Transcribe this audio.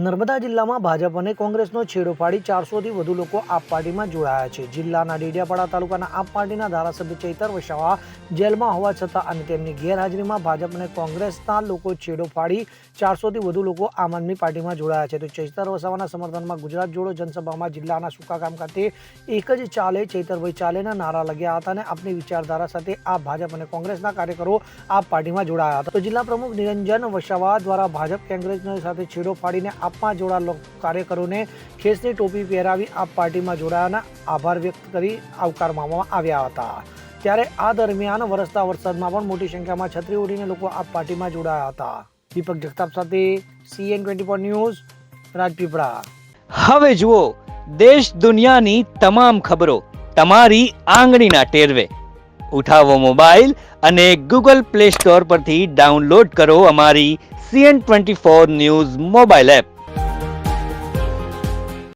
નર્મદા જિલ્લામાં ભાજપ અને કોંગ્રેસનો છેડો ફાડી 400થી વધુ લોકો આપ પાર્ટીમાં જોડાયા છે. જિલ્લાના ડેડિયાપાડા તાલુકાના આપ પાર્ટીના ધારાસભ્ય ચૈતર વસાવા જેલમાં હોવા છતાં અને તેમની ગેરહાજરીમાં ભાજપ અને કોંગ્રેસના લોકો છેડો ફાડી 400થી વધુ લોકો આમ આદમી પાર્ટીમાં જોડાયા છે. તો ચૈતર વસાવાના સમર્થનમાં ગુજરાત જોડો જનસભામાં જિલ્લાના સુકાગામ ખાતે એક જ ચાલે ચૈતરભાઈ ચાલેના નારા લગ્યા હતા અને આપની વિચારધારા સાથે આ ભાજપ અને કોંગ્રેસના કાર્યકરો આપ પાર્ટીમાં જોડાયા હતા. તો જિલ્લા પ્રમુખ નિરંજન વસાવા દ્વારા ભાજપ કોંગ્રેસ સાથે છેડો ફાડીને આપમાં જોડાયેલા કાર્યકરોને ખેસની ટોપી પહેરાવી આપ પાર્ટીમાં જોડાયાના આભાર વ્યક્ત કરી આવકારવામાં આવ્યા હતા. ત્યારે આ દરમિયાન વરસતા વરસાદમાં પણ મોટી સંખ્યામાં છત્રી ઓઢીને લોકો આપ પાર્ટીમાં જોડાયા હતા. દીપક જગતાપ સાથે CN24 ન્યૂઝ રાજપીપળા. હવે જુઓ દેશ દુનિયાની તમામ ખબરો તમારી આંગળીના ટેરવે. ઉઠાવો મોબાઈલ અને Google Play Store પરથી ડાઉનલોડ કરો અમારી CN24 ન્યૂઝ મોબાઈલ એપ.